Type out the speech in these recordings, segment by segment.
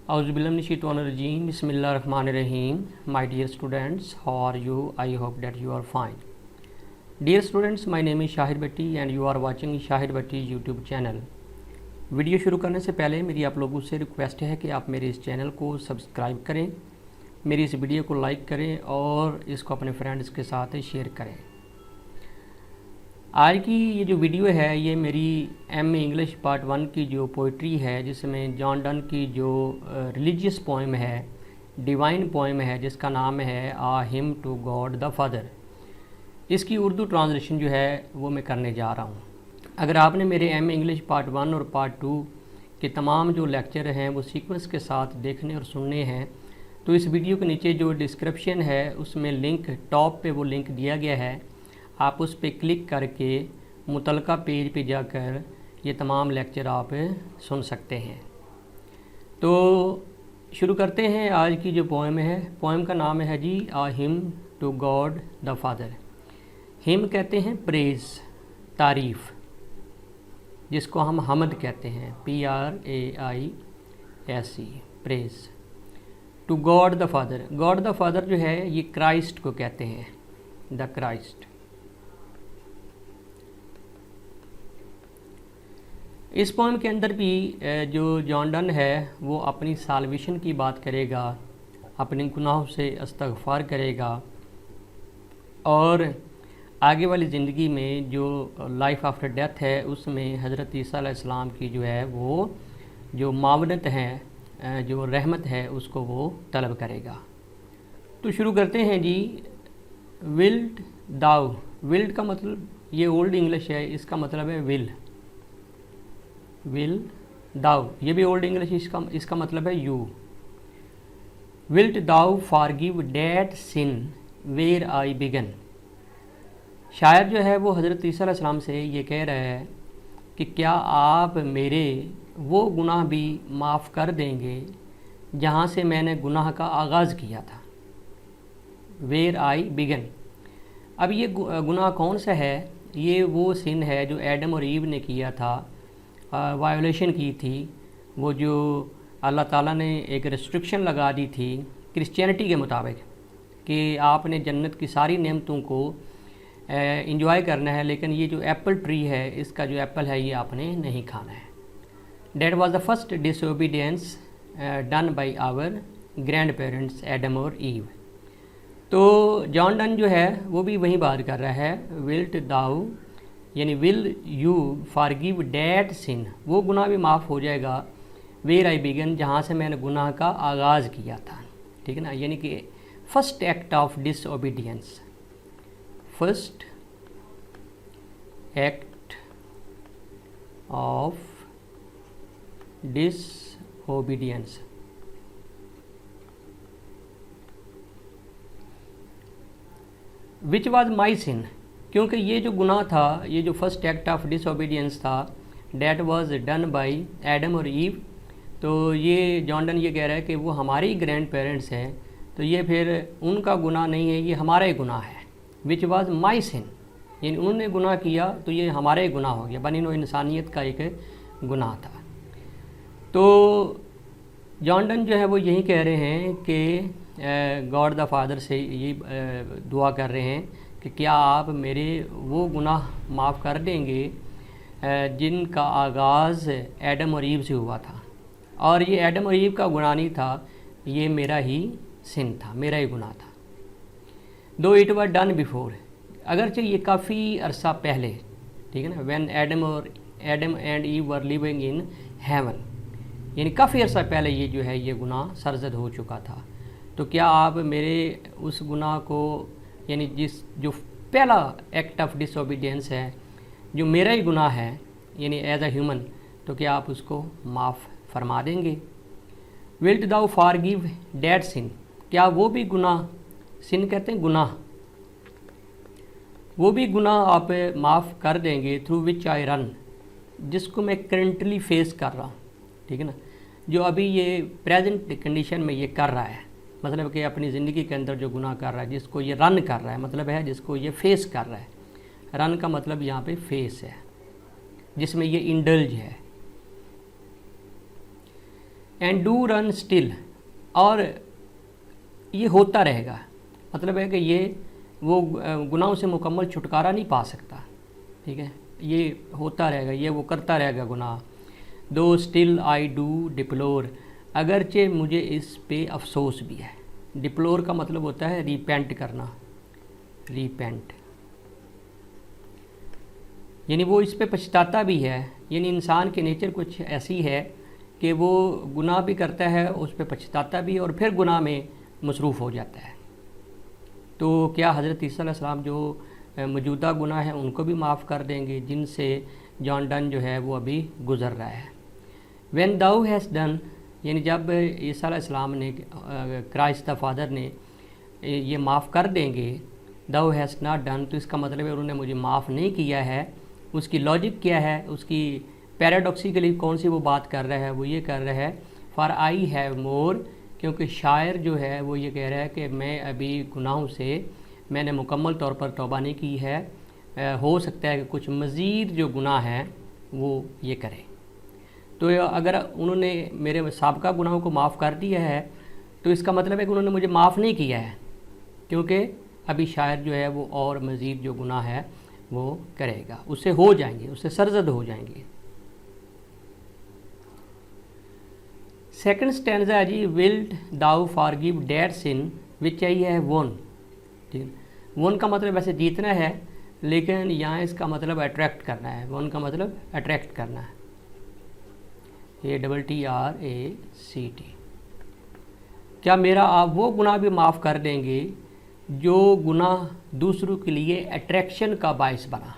Auzubillahiminash-shaytanir-rajeem. Bismillahir-rahmanir-rahim. My dear students, how are you? I hope that you are fine. Dear students, my name is Shahid Bhatti and you are watching Shahid Bhatti YouTube channel. Video शुरू करने से पहले मेरी आप लोगों से request है कि आप मेरे इस चैनल को सब्सक्राइब करें, मेरी इस वीडियो को लाइक करें और इसको अपने फ्रेंड्स के साथ शेयर करें। आज की ये जो वीडियो है ये मेरी एमए इंग्लिश पार्ट 1 की जो पोइट्री है, जिसमें जॉन डन की जो रिलीजियस पोएम है, डिवाइन पोएम है, जिसका नाम है a hymn to God the father, इसकी उर्दू ट्रांसलेशन जो है वो मैं करने जा रहा हूँ। अगर आपने मेरे एमए इंग्लिश पार्ट 1 और पार्ट 2 के तमाम जो लेक्चर हैं वो सीक्वेंस के साथ देखने और सुनने हैं तो इस वीडियो के नीचे जो डिस्क्रिप्शन है उसमें लिंक, टॉप पे वो लिंक दिया गया है, आप उस पर क्लिक करके मुतलका पेज पे जाकर ये तमाम लेक्चर आप सुन सकते हैं। तो शुरू करते हैं आज की जो पोएम है। पोएम का नाम है जी a hymn to God the father. Hymn कहते हैं प्रेज़, तारीफ़, जिसको हम हमद कहते हैं, PRAISE, praise. To God the Father, God the Father जो है ये क्राइस्ट को कहते हैं, द क्राइस्ट। इस पोएम के अंदर भी जो जॉन डन है वो अपनी साल्वेशन की बात करेगा, अपने गुनाहों से इस्तग़फ़ार करेगा और आगे वाली ज़िंदगी में जो लाइफ आफ्टर डेथ है उसमें हज़रत ईसा अलैहिस्सलाम की जो है वो जो मावनत है, जो रहमत है, उसको वो तलब करेगा। तो शुरू करते हैं जी। विल्ड दाउ, विल्ड का मतलब ये ओल्ड इंग्लिश है, इसका मतलब है विल दाउ, ये भी ओल्ड इंग्लिश, इसका मतलब है you. Wilt thou forgive that sin where I begun. शायर जो है वो हज़रत ईसा अलैहिस्सलाम से ये कह रहा है कि क्या आप मेरे वो गुनाह भी माफ़ कर देंगे जहाँ से मैंने गुनाह का आगाज़ किया था, वेयर आई बिगन। अब ये गुनाह कौन सा है? ये वो सिन है जो एडम और ईव ने किया था, वायोलेशन की थी, वो जो अल्लाह ताला ने एक रिस्ट्रिक्शन लगा दी थी क्रिश्चियनिटी के मुताबिक कि आपने जन्नत की सारी नेमतों को इंजॉय करना है, लेकिन ये जो एप्पल ट्री है, इसका जो एप्पल है ये आपने नहीं खाना है। That was the first disobedience done by our grand parents Adam और ईव। तो जॉन डन जो है वो भी वही बात कर रहा है, विल्ट दाउ यानी विल यू फॉरगिव डैट सिन, वो गुनाह भी माफ़ हो जाएगा, वेयर आई बिगन, जहाँ से मैंने गुनाह का आगाज़ किया था। ठीक है ना, यानी कि first act of disobedience, first act of disobedience. Which was my sin, क्योंकि ये जो गुनाह था, ये जो फर्स्ट एक्ट ऑफ डिसओबीडियंस था, that was done by Adam और ईव। तो ये जॉन डन ये कह रहा है कि वो हमारे ही ग्रैंड पेरेंट्स हैं, तो ये फिर उनका गुनाह नहीं है, ये हमारा ही गुनाह है। विच वाज माई सिन, यानी उन्होंने गुनाह किया तो ये हमारा ही गुनाह हो गया, बनी नो इंसानियत का एक गुनाह था। तो जॉन डन जो है वो यही कह रहे हैं कि गॉड द फादर से ये दुआ कर रहे हैं कि क्या आप मेरे वो गुनाह माफ़ कर देंगे जिनका आगाज़ एडम और ईव से हुआ था, और ये एडम और ईव का गुनाह नहीं था, ये मेरा ही सिन था, मेरा ही गुनाह था। दो इट वर डन बिफोर, अगरचे ये काफ़ी अरसा पहले, ठीक है ना, when Adam and ewe were living in heaven, यानी काफ़ी अरसा पहले ये जो है ये गुनाह सरजद हो चुका था। तो क्या आप मेरे उस गुनाह को, यानी जो पहला एक्ट ऑफ डिसओबीडियंस है, जो मेरा ही गुनाह है, यानी एज अ ह्यूमन, तो क्या आप उसको माफ़ फरमा देंगे? विल्ट दाउ फॉरगिव डैट सिन, क्या वो भी गुनाह, सिन कहते हैं गुनाह, वो भी गुनाह आप माफ़ कर देंगे, थ्रू विच आई रन, जिसको मैं करंटली फेस कर रहा हूँ, ठीक है ना, जो अभी ये प्रेजेंट कंडीशन में ये कर रहा है, मतलब कि अपनी ज़िंदगी के अंदर जो गुनाह कर रहा है, जिसको ये रन कर रहा है, मतलब है जिसको ये फेस कर रहा है। रन का मतलब यहाँ पे फेस है, जिसमें ये इंडल्ज है। एंड डू रन स्टिल, और ये होता रहेगा, मतलब है कि ये वो गुनाहों से मुकम्मल छुटकारा नहीं पा सकता, ठीक है, ये होता रहेगा, ये वो करता रहेगा गुनाह। दो स्टिल आई डू डिप्लोर, अगरचे मुझे इस पे अफसोस भी है। डिप्लोर का मतलब होता है रिपेंट करना, रिपेंट, यानी वो इस पे पछताता भी है। यानी इंसान की नेचर कुछ ऐसी है कि वो गुनाह भी करता है, उस पे पछताता भी और फिर गुनाह में मसरूफ़ हो जाता है। तो क्या हज़रत ईसा अलैहिस्सलाम जो मौजूदा गुनाह है उनको भी माफ़ कर देंगे जिनसे जॉन डन जो है वो अभी गुज़र रहा है। व्हेन दाउ हैज़ डन, यानी जब ईसा अलैहिस्सलाम ने, क्राइस्ट द फादर ने ये माफ़ कर देंगे, दाउ हैज़ नॉट डन, तो इसका मतलब है उन्होंने मुझे माफ़ नहीं किया है। उसकी लॉजिक क्या है, उसकी पैराडॉक्सिकली कौन सी वो बात कर रहा है, वो ये कर रहा है फॉर आई हैव मोर, क्योंकि शायर जो है वो ये कह रहा है कि मैं अभी गुनाहों से मैंने मुकम्मल तौर पर तौबा नहीं की है, हो सकता है कि कुछ मज़ीद जो गुनाह हैं वो ये करें। तो अगर उन्होंने मेरे साबका गुनाहों को माफ़ कर दिया है तो इसका मतलब है कि उन्होंने मुझे माफ़ नहीं किया है, क्योंकि अभी शायर जो है वो और मज़ीद जो गुनाह है वो करेगा, उससे हो जाएंगे, उससे सरजद हो जाएंगे। सेकंड स्टैंजा है जी, wilt thou forgive that sin which I have won. ठीक, वोन का मतलब वैसे जीतना है, लेकिन यहाँ इसका मतलब अट्रैक्ट करना है। वोन का मतलब अट्रैक्ट करना है, ATTRACT। क्या मेरा आप वो गुनाह भी माफ़ कर देंगे जो गुनाह दूसरों के लिए अट्रैक्शन का बायस बना,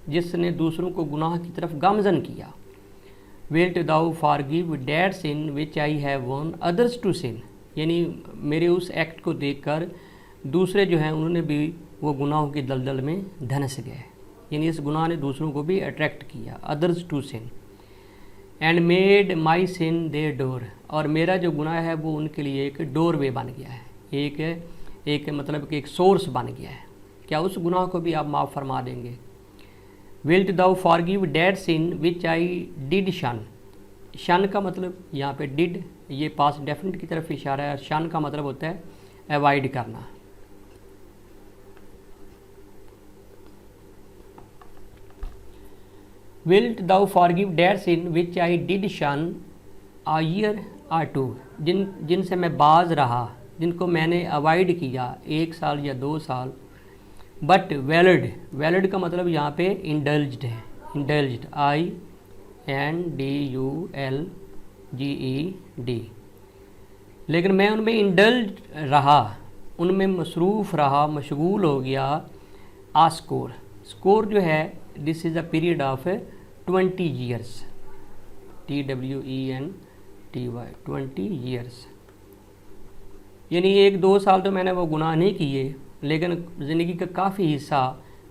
जिसने दूसरों को गुनाह की तरफ गामजन किया। Wilt thou forgive that sin which I have won others to sin, यानी मेरे उस एक्ट को देखकर दूसरे जो हैं उन्होंने भी वो गुनाहों की दलदल में धंस गए, यानी इस गुनाह ने दूसरों को भी अट्रैक्ट किया, others to sin. And made my sin their door, और मेरा जो गुनाह है वो उनके लिए एक डोरवे बन गया है, एक मतलब कि एक सोर्स बन गया है। क्या उस गुनाह को भी आप माफ़ फरमा देंगे? Wilt thou forgive that sin which I did shun, shun का मतलब यहाँ पे डिड, ये पास्ट डेफिनेट की तरफ इशारा है। शन का मतलब होता है अवॉइड करना। Wilt thou forgive that sin which I did shun a year are to, जिनसे मैं बाज रहा, जिनको मैंने अवॉइड किया 1 साल या 2 साल। बट वैलिड का मतलब यहाँ पे इंडल्ज्ड है, इंडल्ज्ड INDULGED, लेकिन मैं उनमें इंडल्ज रहा, उनमें मसरूफ़ रहा, मशगूल हो गया। आ स्कोर जो है this is a period of 20 years, TWENTY 20 years, यानी 1-2 साल तो मैंने वो गुनाह नहीं किए, लेकिन ज़िंदगी का काफ़ी हिस्सा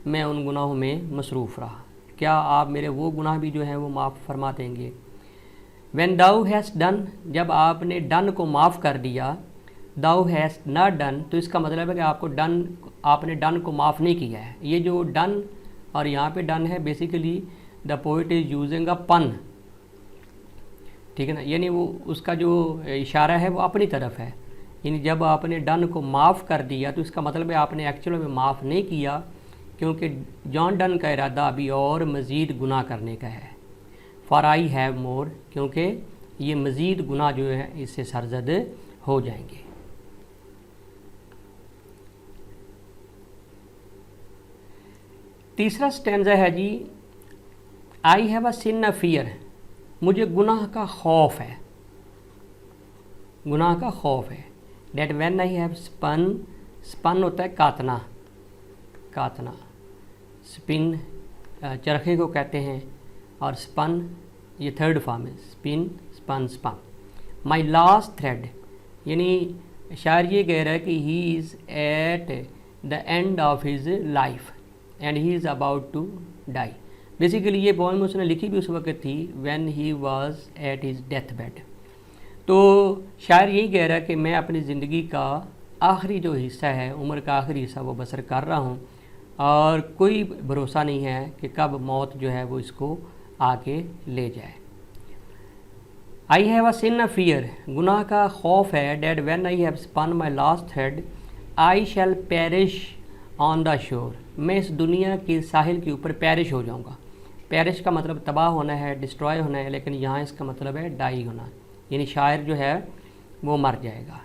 मैं उन गुनाहों में मसरूफ़ रहा। क्या आप मेरे वो गुनाह भी जो हैं वो माफ़ फरमा देंगे? व्हेन दाउ हैज़ डन, जब आपने डन को माफ़ कर दिया। दाउ हैज़ नॉट डन, तो इसका मतलब है कि आपने डन को माफ़ नहीं किया है। ये जो डन और यहाँ पे डन है, basically the poet is using a पन, ठीक है ना, यानी वो उसका जो इशारा है वो अपनी तरफ है। यानी जब आपने डन को माफ़ कर दिया तो इसका मतलब है आपने एक्चुअल में माफ़ नहीं किया, क्योंकि जॉन डन का इरादा अभी और मज़ीद गुनाह करने का है। फॉर आई हैव मोर, क्योंकि ये मज़ीद गुनाह जो है इससे सरजद हो जाएंगे। तीसरा स्टैंजा है जी, I have a sin a fear, मुझे गुनाह का खौफ है, गुनाह का खौफ है। That when I have spun होता है कातना, स्पिन चरखे को कहते हैं, और स्पन ये थर्ड फॉर्म है, spin spun. My last thread, यानी शायर ये कह रहा है कि he is at the end of his life and he is about to die. Basically ये पोएम उसने लिखी भी उस वक्त थी when he was at his death bed. तो शायर यही कह रहा है कि मैं अपनी ज़िंदगी का आखिरी जो हिस्सा है, उम्र का आखिरी हिस्सा वो बसर कर रहा हूँ, और कोई भरोसा नहीं है कि कब मौत जो है वो इसको आके ले जाए। I have a sin a fear, गुनाह का खौफ है, that when I have spun my last thread I shall perish on the shore, मैं इस दुनिया के साहिल के ऊपर पेरिश हो जाऊँगा। पेरिश का मतलब तबाह होना है, डिस्ट्रॉय होना है, लेकिन यहाँ इसका मतलब है डाई होना, यानी शायर जो है वो मर जाएगा।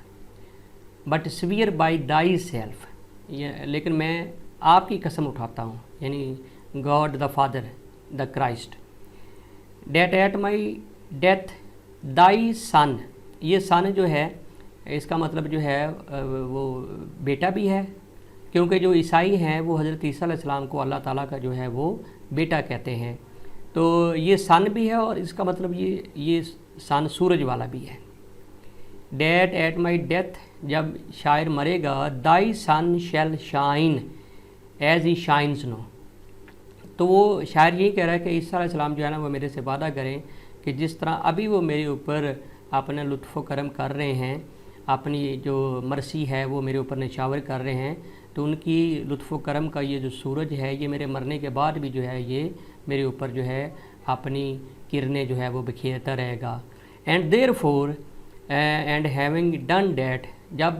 But swear by thyself, लेकिन मैं आपकी कसम उठाता हूँ, यानी God the father the Christ, that at my death thy son, ये सन जो है इसका मतलब जो है वो बेटा भी है, क्योंकि जो ईसाई हैं वो हज़रत ईसा अलैहिस्सलाम को अल्लाह ताला का जो है वो बेटा कहते हैं। तो ये सन भी है और इसका मतलब ये सन सूरज वाला भी है। डेट एट माई डेथ, जब शायर मरेगा, thy son shall shine as he shines now, तो वो शायर यही कह रहा है कि ईसा अलैहिस्सलाम जो है ना वो मेरे से वादा करें कि जिस तरह अभी वो मेरे ऊपर अपना लुत्फ़ करम कर रहे हैं, अपनी जो मर्सी है वो मेरे ऊपर निछावर कर रहे हैं, तो उनकी लुत्फ़ करम का ये जो सूरज है ये मेरे मरने के बाद भी जो है ये मेरे ऊपर जो है अपनी किरणें जो है वो बिखेरता रहेगा। And therefore and having done that, जब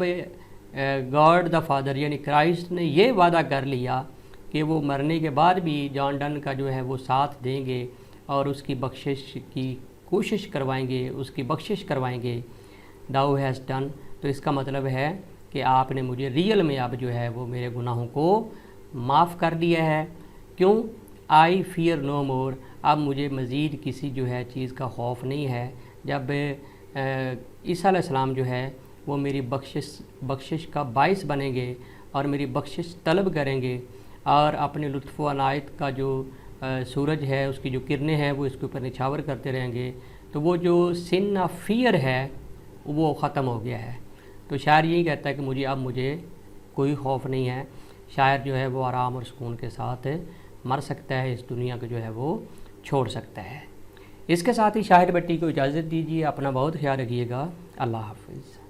गॉड द फादर यानी क्राइस्ट ने ये वादा कर लिया कि वो मरने के बाद भी जॉन डन का जो है वो साथ देंगे और उसकी बख्शिश की कोशिश करवाएंगे, उसकी बख्शिश करवाएंगे, दाऊ हैज़ डन, तो इसका मतलब है कि आपने मुझे रियल में अब जो है वो मेरे गुनाहों को माफ़ कर दिया है। क्यों? आई फियर नो मोर, अब मुझे मज़ीद किसी जो है चीज़ का खौफ नहीं है। जब ईसा अलैहिस्सलाम जो है वो मेरी बख्शिश का बाइस बनेंगे और मेरी बख्शिश तलब करेंगे और अपने लुत्फ़ व अनायत का जो सूरज है उसकी जो किरणें हैं वो इसके ऊपर निछावर करते रहेंगे, तो वो जो सिन ऑफ फियर है वो ख़त्म हो गया है। तो शायर यही कहता है कि मुझे कोई खौफ नहीं है। शायर जो है वो आराम और सुकून के साथ मर सकता है, इस दुनिया को जो है वो छोड़ सकता है। इसके साथ ही शाहिर भट्टी को इजाज़त दीजिए। अपना बहुत ख्याल रखिएगा। अल्लाह हाफ़िज़।